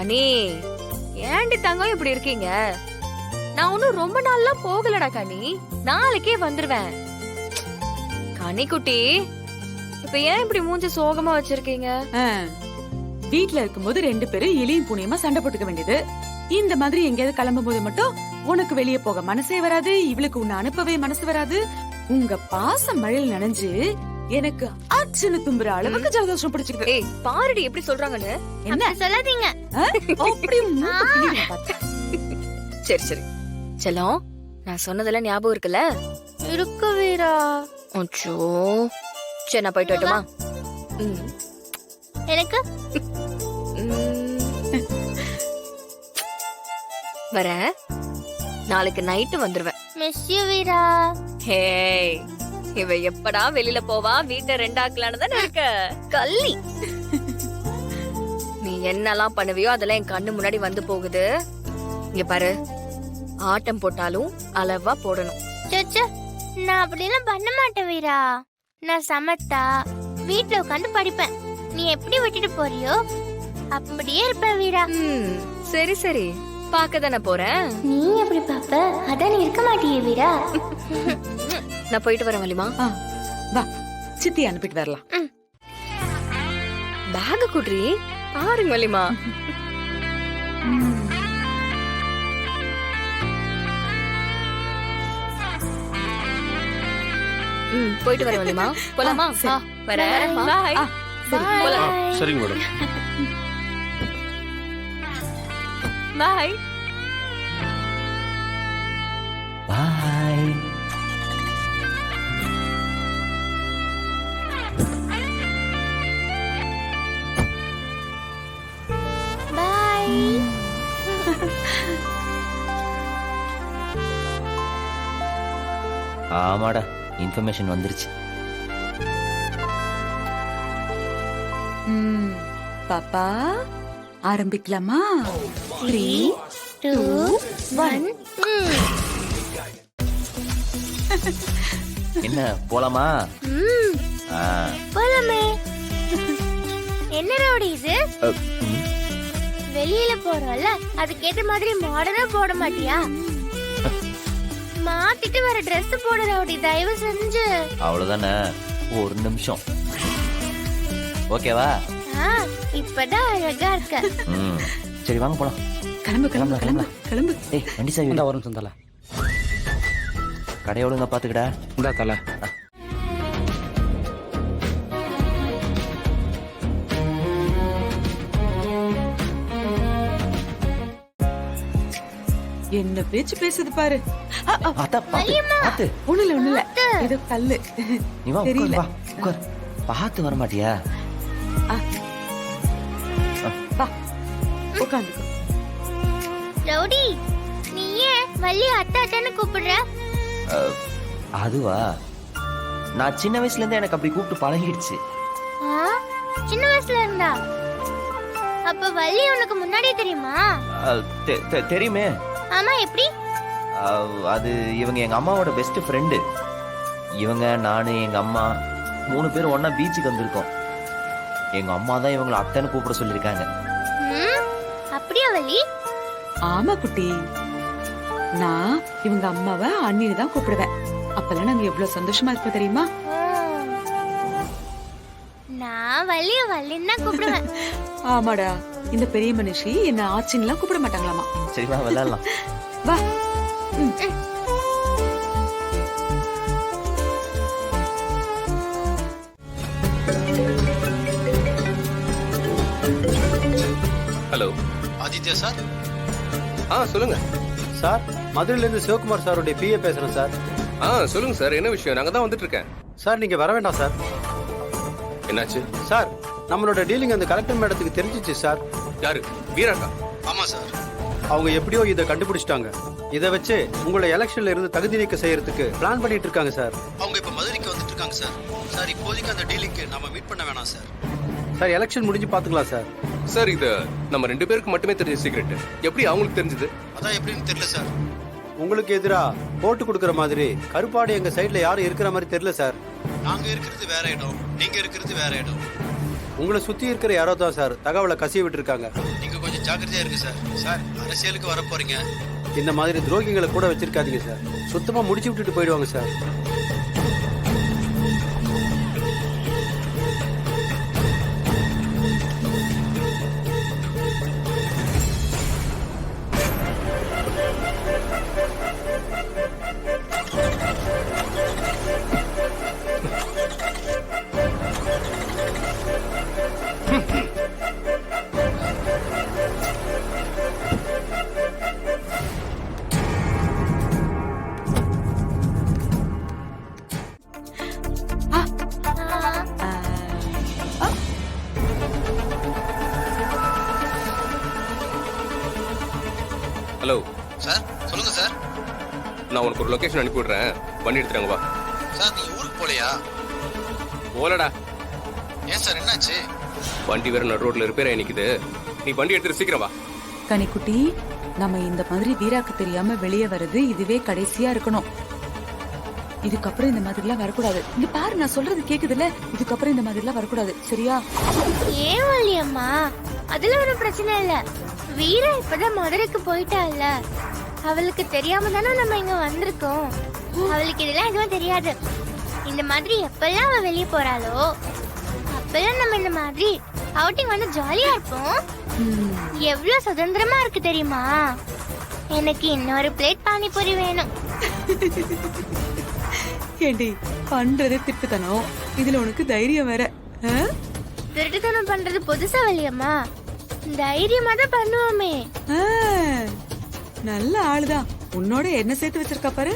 அனி ஏண்டி தங்கம் இப்படி இருக்கீங்க? நான் ஒன்னும் ரொம்ப நாள்லாம் போகலடா கனி, நாளைக்கே வந்துருவேன். கனி குட்டி, இப்ப ஏன் இப்படி மூஞ்சி சோகமா வச்சிருக்கீங்க? வீட்ல இருக்கும்போது 2 பேரும் இலியும் புனியமா சண்டை போட்டுக்க வேண்டியது. இந்த மாதிரி எங்கேயாவது கிளம்பும் போது மட்டும் உனக்கு வெளியே போக மனசே வராது, இவளுக்கு உன்னை அனுப்பவே மனசு வராது. உங்க பாச மழையில் நனைஞ்சு எனக்கு அச்சுன்னு தும்புற அளவுக்கு ஜலதோஷம் பிடிச்சிருக்கு. ஏய் பாருடி எப்படி சொல்றாங்கன்னு. என்ன சொல்லாதீங்க. அப்படி மூக்க பிடிக்கிறேன் பாத்து. சரி சரி செல்லம், நான் சொன்னதெல்லாம் ஞாபகம் இருக்குல்ல? இருக்கு வீரா. அச்சோ, சரி நான் போயிட்டு வரட்டுமா? எனக்கு வரேன், நாளைக்கு நைட்டு வந்துருவேன். மிஸ் யூ வீரா. ஹே, இவ எப்படா வெளியில போவா, வீட்டை 2 ஆக்கலான்னு தானே இருக்க கள்ளி. நீ என்னெல்லாம் பண்ணுவியோ அதெல்லாம் என் கண்ணு முன்னாடி வந்து போகுது. இங்க பாரு, ஆட்டம் போட்டாலும் அளவா போடணும். சச்சா, நான் அப்படிலாம் பண்ண மாட்டேன் வீரா. நான் சமத்தா வீட்ல உட்காந்து படிப்பேன். நீ எப்படி விட்டுட்டு போறியோ அப்படியே இருப்பேன் வீரா. சரி சரி, பாக்க தானே போறேன். நீ எப்படி பாப்ப? அதான் நீ இருக்க மாட்டியே வீரா. நான் போயிட்டு வரேன் வலிமா. வா, சித்தி அனுப்பிட்டு வரலாம். பேக் குட்ரி பாருங்க வலிமா. போயிட்டு வரேன் வலிமா. போலாமா? வரேன். பாய். சரிங்க மேடம். பாய் பாய். பாய். ஆமாடா, இன்ஃபர்மேஷன் வந்துருச்சு. பாப்பா, ஆரம்பிக்கலாமா? 3, 2, 1. என்ன போலாமா? போலாமே. என்ன ரவுடி இது? வெளியில போறோம்ல, அதுக்கேத்த மாதிரி மாடர்னா போட மாட்டியா? மாத்திட்டு வர Dress போட ரவுடி, தயவு செஞ்சு. அவ்வளவுதானே, ஒரு நிமிஷம். ஓகேவா? இப்பதான் அழகா இருக்க. சரி வாங்க போலாம். கிளம்பு கிளம்பு கிளம்பு கிளம்பு. ஏய் வண்டி சாவி இந்த வரும் சொந்தல. கடை ஒழுங்கா பாத்துக்கடா. இந்தா தல. என்ன பேச்சு பேசுது பாரு. அத்தா பாத்து. ஒண்ணுல இது கல்லு. நீ வா உட்கார், வா உட்கார். பாத்து வர மாட்டியா? வா உட்காந்துக்கோ. ரவுடி, நீ ஏன் வள்ளி அத்தா அத்தான்னு கூப்பிடுற? அதுவா, நான் சின்ன வயசுல இருந்தே எனக்கு அப்படி கூப்பிட்டு பழகிடுச்சு. சின்ன வயசுல இருந்தா? அப்ப வள்ளி உனக்கு முன்னாடியே தெரியுமா? தெரியுமே. ஆமா, எப்படி? அது இவங்க எங்க அம்மாவோட பெஸ்ட் ஃப்ரெண்டு. இவங்க, நானு, எங்க அம்மா 3 பேரும் ஒன்னா பீச்சுக்கு வந்திருக்கோம். எங்க அம்மா தான் இவங்களை அத்தைன்னு கூப்பிட சொல்லிருக்காங்க. அப்படியா வள்ளி? ஆமா குட்டி, நான் இவங்க அம்மாவை அண்ணின்னு தான் கூப்பிடுவேன். அப்பெல்லாம் நாங்க எவ்வளவு சந்தோஷமா இருப்போம் தெரியுமா? நான் வள்ளிய வள்ளின்னு தான் கூப்பிடுவேன். ஆமாடா, இந்த பெரிய மனுஷி என்ன ஆச்சின்லாம் கூப்பிட மாட்டாங்களாமா. சரி வா விளையாடலாம். வா. Hello Aditya sir. சொல்லுங்க சார், மதுரையில இருந்து சிவகுமார் சாருடைய பிஏ பேசுறேன் சார். சொல்லுங்க சார், என்ன விஷயம்? நாங்க தான் வந்துட்டு இருக்கேன். சார் நீங்க வர வேண்டாம் சார். என்னாச்சு சார்? நம்மளோட டீலிங் அந்த கலெக்டர் மேடத்துக்கு தெரிஞ்சிச்சு சார். யாரு? வீராக்கா? ஆமா சார். அவங்க எப்படியோ இதை கண்டுபிடிச்சிட்டாங்க. இதை வச்சு உங்களை எலெக்ஷன்ல இருந்து தகுதி நீக்க செய்யறதுக்கு பிளான் பண்ணிட்டு இருக்காங்க சார். அவங்க இப்ப மதுரைக்கு வந்துட்டு இருக்காங்க சார். சார் இப்போதைக்கு அந்த டீலிங்க்கு நாம மீட் பண்ண வேணாம் சார். சார் எலெக்ஷன் முடிஞ்சு பாத்துக்கலாம் சார். சார் இது நம்ம 2 பேருக்கு மட்டுமே தெரிஞ்ச சீக்ரெட். எப்படி அவங்களுக்கு தெரிஞ்சது? அதான் எப்படின்னு தெரியல சார். உங்களுக்கு எதிரா போட்டு கொடுக்கற மாதிரி கருப்பாடு எங்க சைடுல யாரும் இருக்கிற மாதிரி தெரியல சார். நாங்க இருக்கிறது வேற இடம், நீங்க இருக்கிறது வேற இடம். உங்களை சுத்தி இருக்கிற யாரோ தான் சார் தகவலை கசிய விட்டு இருக்காங்க. நீங்க கொஞ்சம் கொஞ்சம் ஜாக்கிரதையா இருக்கு சார். சார், அரசியலுக்கு வர போறீங்க, இந்த மாதிரி துரோகிகளை கூட வச்சிருக்காதீங்க சார். சுத்தமா முடிச்சு விட்டுட்டு போயிடுவாங்க சார். ஹலோ சார் சொல்லுங்க சார். நான் உனக்கு ஒரு லொகேஷன் அனுப்பி விடுறேன், வண்டி எடுத்துறாங்க வா. சார் நீங்க ஊருக்கு போலையா? போலடா, ஏன் சார் என்னாச்சு? வண்டி வேற நடு ரோட்ல ரிப்பேர் ஆகி நிக்குது. நீ வண்டி எடுத்துட்டு சீக்கிரம் வா. கனிக்குட்டி, நம்ம இந்த மாதிரி வீராக்கு தெரியாம வெளியே வர்றது இதுவே கடைசியா இருக்கணும். இதுக்கப்புறம் இந்த மாதிரி எல்லாம் வரக்கூடாது. இங்க பாரு, நான் சொல்றது கேக்குதுல்ல? இதுக்கப்புறம் இந்த மாதிரி எல்லாம் வரக்கூடாது, சரியா? ஏன் வள்ளியம்மா, அதுல ஒரு பிரச்சனை இல்ல. வீரா இப்பதான் மதுரைக்கு போயிட்டால, அவளுக்கு தெரியாம தானே நம்ம இங்க வந்திருக்கோம். அவளுக்கு இதெல்லாம் எதுவும் தெரியாது. இந்த மாதிரி எப்பெல்லாம் அவ வெளியே போறாளோ அப்பெல்லாம் நம்ம இந்த மாதிரி அவுட்டிங் வந்து ஜாலியா இருப்போம். எவ்வளவு சுதந்திரமா இருக்கு தெரியுமா? எனக்கு இன்னொரு பிளேட் பானிபூரி வேணும். ஏண்டி, பண்றது திட்டுத்தனம், இதுல உனக்கு தைரியம் வேற. திருட்டுத்தனம் பண்றது புதுசா வள்ளியம்மா, தைரியமா தான் பண்ணுவோமே. நல்ல ஆளுதான். உன்னோட என்ன சேர்த்து வச்சிருக்கா பாரு.